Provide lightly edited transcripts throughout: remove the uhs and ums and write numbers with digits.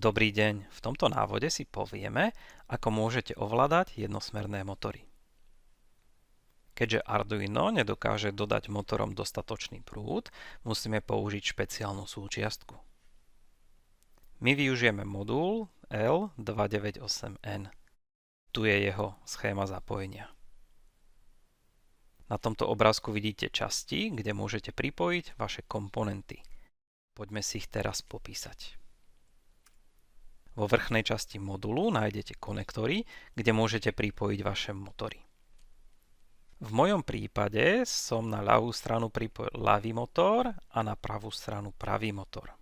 Dobrý deň, v tomto návode si povieme, ako môžete ovládať jednosmerné motory. Keďže Arduino nedokáže dodať motorom dostatočný prúd, musíme použiť špeciálnu súčiastku. My využijeme modul L298N. Tu je jeho schéma zapojenia. Na tomto obrázku vidíte časti, kde môžete pripojiť vaše komponenty. Poďme si ich teraz popísať. Vo vrchnej časti modulu nájdete konektory, kde môžete pripojiť vaše motory. V mojom prípade som na ľavú stranu pripojil ľavý motor a na pravú stranu pravý motor.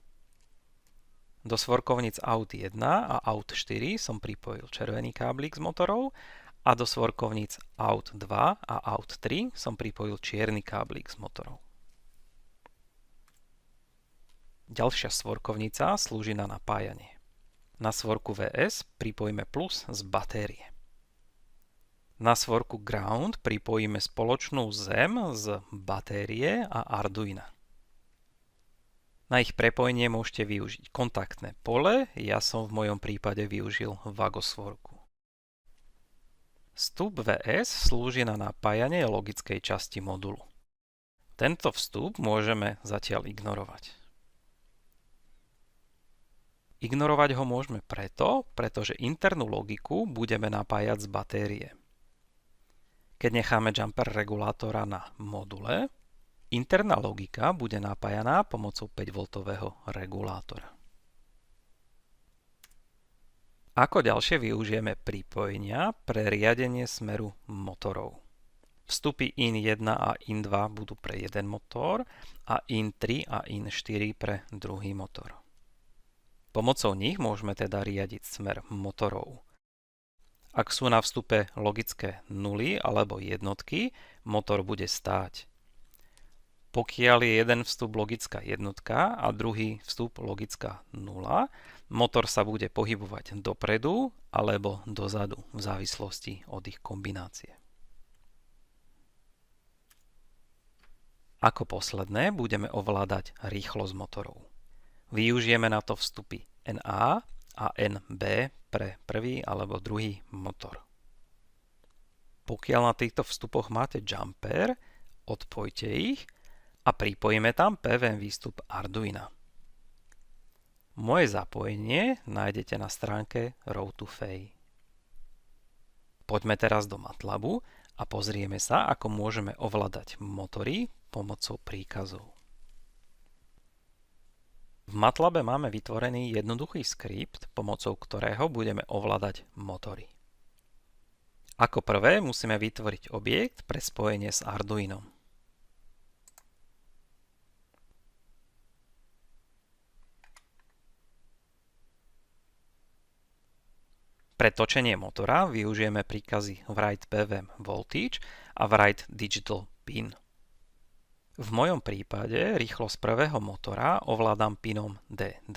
Do svorkovníc AUT1 a AUT4 som pripojil červený káblik z motorov a do svorkovníc AUT2 a AUT3 som pripojil čierny káblik z motorov. Ďalšia svorkovnica slúži na napájanie. Na svorku VS pripojíme plus z batérie. Na svorku Ground pripojíme spoločnú zem z batérie a Arduina. Na ich prepojenie môžete využiť kontaktné pole, ja som v mojom prípade využil vagosvorku. Vstup VS slúži na napájanie logickej časti modulu. Tento vstup môžeme zatiaľ ignorovať. Ignorovať ho môžeme pretože internú logiku budeme napájať z batérie. Keď necháme jumper regulátora na module, interná logika bude napájaná pomocou 5V regulátora. Ako ďalšie využijeme pripojenia pre riadenie smeru motorov. Vstupy IN1 a IN2 budú pre jeden motor a IN3 a IN4 pre druhý motor. Pomocou nich môžeme teda riadiť smer motorov. Ak sú na vstupe logické nuly alebo jednotky, motor bude stáť. Pokiaľ je jeden vstup logická jednotka a druhý vstup logická nula, motor sa bude pohybovať dopredu alebo dozadu v závislosti od ich kombinácie. Ako posledné budeme ovládať rýchlosť motorov. Využijeme na to vstupy NA a NB pre prvý alebo druhý motor. Pokiaľ na týchto vstupoch máte jumper, odpojte ich a pripojíme tam pevný výstup Arduina. Moje zapojenie nájdete na stránke Road2Fay. Poďme teraz do MATLABu a pozrieme sa, ako môžeme ovládať motory pomocou príkazov. V MATLABe máme vytvorený jednoduchý skript, pomocou ktorého budeme ovládať motory. Ako prvé musíme vytvoriť objekt pre spojenie s Arduinom. Pre točenie motora využijeme príkazy write_bvm voltage a write_digital pin. V mojom prípade rýchlosť prvého motora ovládam pinom D2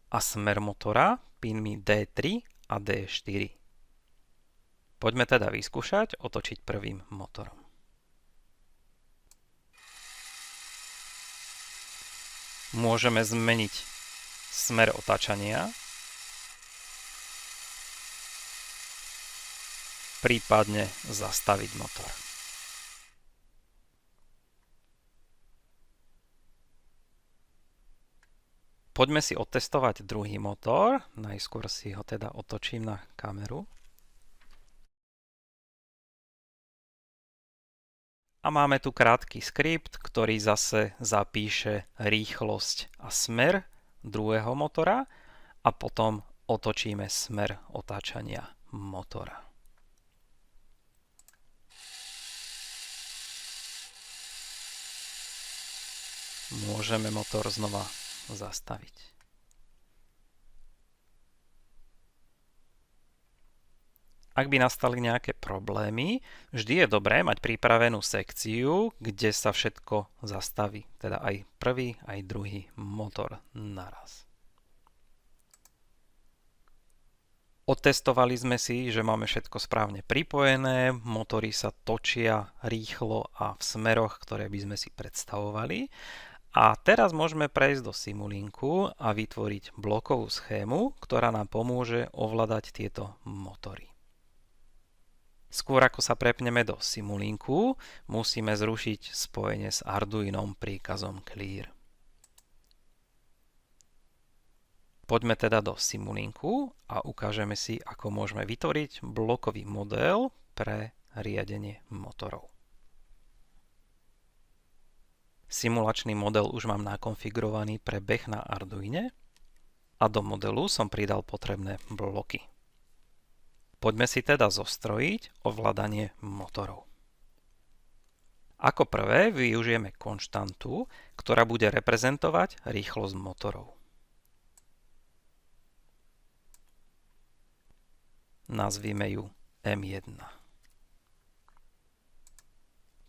a smer motora pinmi D3 a D4. Poďme teda vyskúšať otočiť prvým motorom. Môžeme zmeniť smer otáčania, prípadne zastaviť motor. Poďme si otestovať druhý motor. Najskôr si ho teda otočím na kameru. A máme tu krátky skript, ktorý zase zapíše rýchlosť a smer druhého motora a potom otočíme smer otáčania motora. Môžeme motor znova zastaviť. Ak by nastali nejaké problémy, vždy je dobré mať pripravenú sekciu, kde sa všetko zastaví, teda aj prvý, aj druhý motor naraz. Otestovali sme si, že máme všetko správne pripojené, motory sa točia rýchlo a v smeroch, ktoré by sme si predstavovali. A teraz môžeme prejsť do Simulinku a vytvoriť blokovú schému, ktorá nám pomôže ovládať tieto motory. Skôr ako sa prepneme do Simulinku, musíme zrušiť spojenie s Arduinom príkazom clear. Poďme teda do Simulinku a ukážeme si, ako môžeme vytvoriť blokový model pre riadenie motorov. Simulačný model už mám nakonfigurovaný pre beh na Arduine a do modelu som pridal potrebné bloky. Poďme si teda zostrojiť ovládanie motorov. Ako prvé využijeme konštantu, ktorá bude reprezentovať rýchlosť motorov. Nazvime ju M1.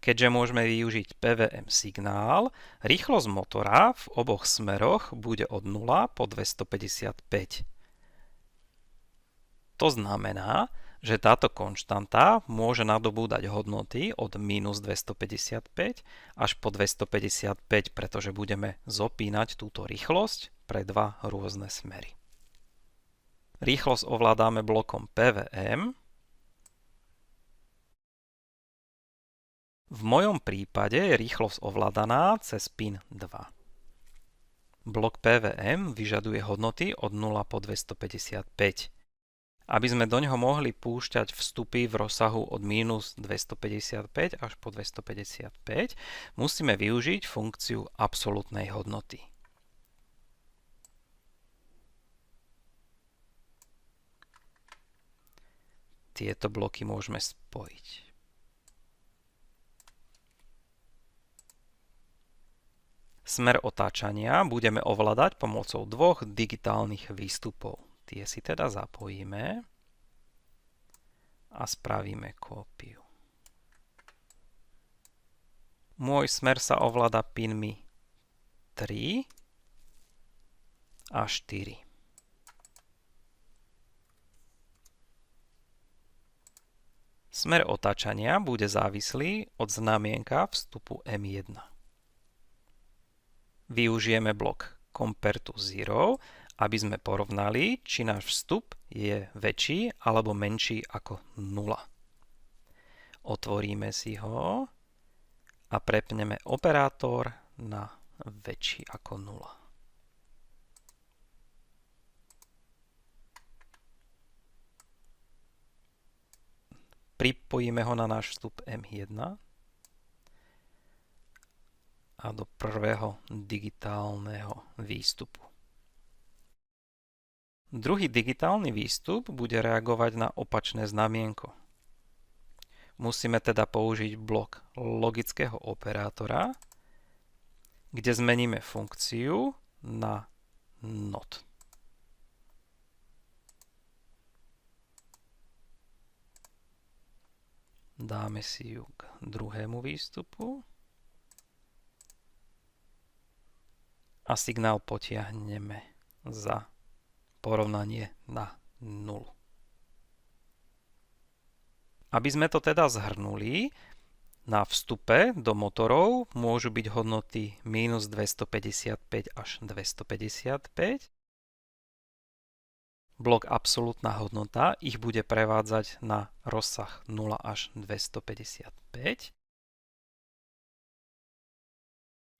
Keďže môžeme využiť PWM signál, rýchlosť motora v oboch smeroch bude od 0 po 255. To znamená, že táto konštanta môže nadobúdať hodnoty od minus 255 až po 255, pretože budeme zopínať túto rýchlosť pre dva rôzne smery. Rýchlosť ovládame blokom PWM. V mojom prípade je rýchlosť ovládaná cez pin 2. Blok PWM vyžaduje hodnoty od 0 po 255. Aby sme do neho mohli púšťať vstupy v rozsahu od minus 255 až po 255, musíme využiť funkciu absolútnej hodnoty. Tieto bloky môžeme spojiť. Smer otáčania budeme ovládať pomocou dvoch digitálnych výstupov. Tie si teda zapojíme a spravíme kópiu. Môj smer sa ovláda pinmi 3 a 4. Smer otáčania bude závislý od znamienka vstupu M1. Využijeme blok Compare to Zero, aby sme porovnali, či náš vstup je väčší alebo menší ako 0. Otvoríme si ho a prepneme operátor na väčší ako 0. Pripojíme ho na náš vstup M1 a do prvého digitálneho výstupu. Druhý digitálny výstup bude reagovať na opačné znamienko. Musíme teda použiť blok logického operátora, kde zmeníme funkciu na NOT. Dáme si ju k druhému výstupu a signál potiahneme za porovnanie na 0. Aby sme to teda zhrnuli, na vstupe do motorov môžu byť hodnoty minus 255 až 255. Blok absolútna hodnota ich bude prevádzať na rozsah 0 až 255.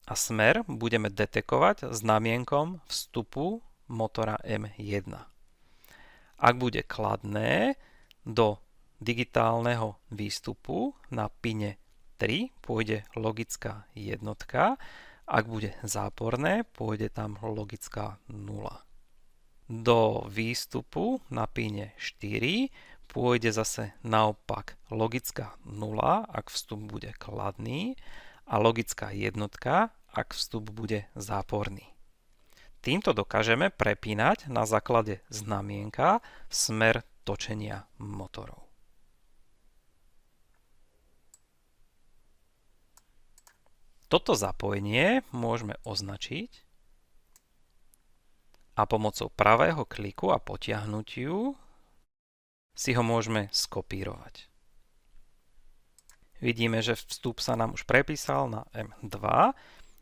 A smer budeme detekovať znamienkom vstupu motora M1. Ak bude kladné, do digitálneho výstupu na pine 3 pôjde logická jednotka, ak bude záporné, pôjde tam logická 0. Do výstupu na pine 4 pôjde zase naopak logická 0, ak vstup bude kladný, a logická jednotka, ak vstup bude záporný. Týmto dokážeme prepínať na základe znamienka smer točenia motorov. Toto zapojenie môžeme označiť a pomocou pravého kliku a potiahnutiu si ho môžeme skopírovať. Vidíme, že vstup sa nám už prepísal na M2.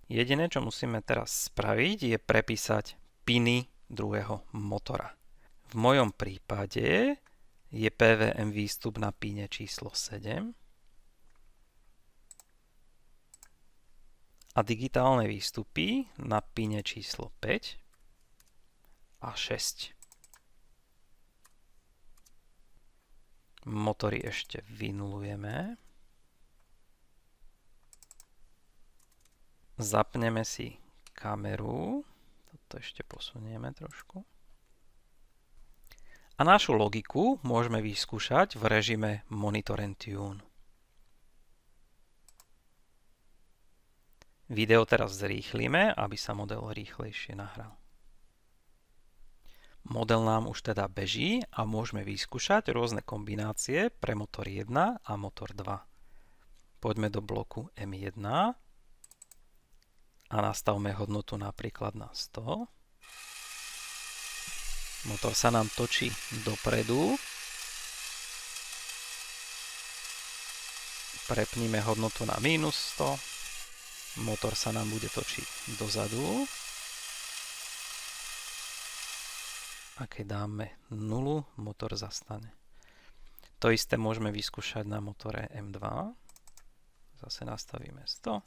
Jediné, čo musíme teraz spraviť, je prepísať piny druhého motora. V mojom prípade je PWM výstup na pine číslo 7 a digitálne výstupy na pine číslo 5 a 6. Motory ešte vynulujeme. Zapneme si kameru. Toto ešte posunieme trošku. A našu logiku môžeme vyskúšať v režime Monitor and Tune. Video teraz zrýchlime, aby sa model rýchlejšie nahral. Model nám už teda beží a môžeme vyskúšať rôzne kombinácie pre motor 1 a motor 2. Poďme do bloku M1 a nastavme hodnotu napríklad na 100. Motor sa nám točí dopredu. Prepnime hodnotu na minus 100. Motor sa nám bude točiť dozadu. A keď dáme 0, motor zastane. To isté môžeme vyskúšať na motore M2. Zase nastavíme 100.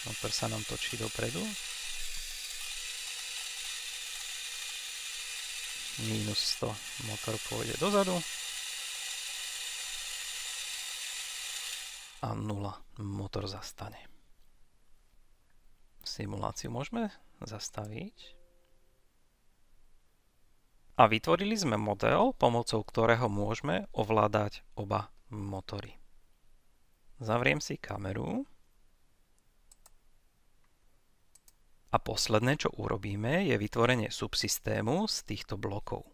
Motor sa nám točí dopredu. Minus 100. Motor pôjde dozadu. A 0. Motor zastane. Simuláciu môžeme zastaviť. A vytvorili sme model, pomocou ktorého môžeme ovládať oba motory. Zavriem si kameru. A posledné, čo urobíme, je vytvorenie subsystému z týchto blokov.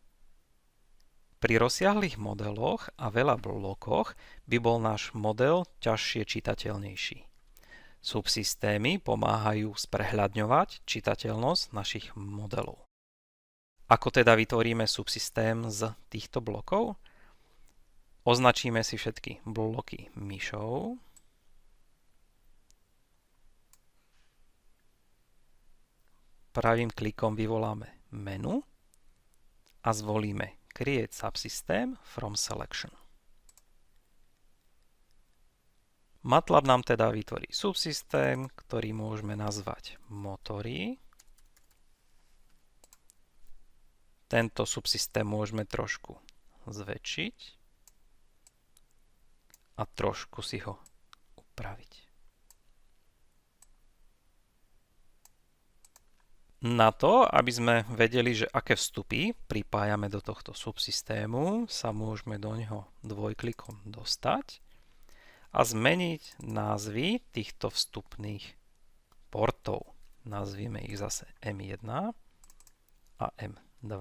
Pri rozsiahlych modeloch a veľa blokoch by bol náš model ťažšie čitateľnejší. Subsystémy pomáhajú sprehľadňovať čitateľnosť našich modelov. Ako teda vytvoríme subsystém z týchto blokov? Označíme si všetky bloky myšou. Pravým klikom vyvoláme menu a zvolíme Create Subsystem from Selection. MATLAB nám teda vytvorí subsystém, ktorý môžeme nazvať motory. Tento subsystém môžeme trošku zväčšiť a trošku si ho upraviť. Na to, aby sme vedeli, že aké vstupy pripájame do tohto subsystému, sa môžeme do neho dvojklikom dostať a zmeniť názvy týchto vstupných portov. Nazvime ich zase M1 a M2.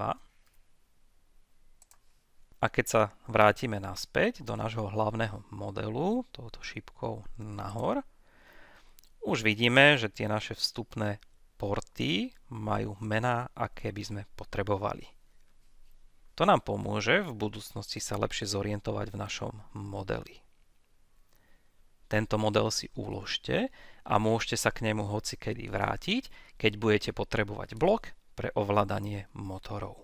A keď sa vrátime naspäť do nášho hlavného modelu, touto šípkou nahor, už vidíme, že tie naše vstupné porty majú mená, aké by sme potrebovali. To nám pomôže v budúcnosti sa lepšie zorientovať v našom modeli. Tento model si uložte a môžete sa k nemu hocikedy vrátiť, keď budete potrebovať blok pre ovládanie motorov.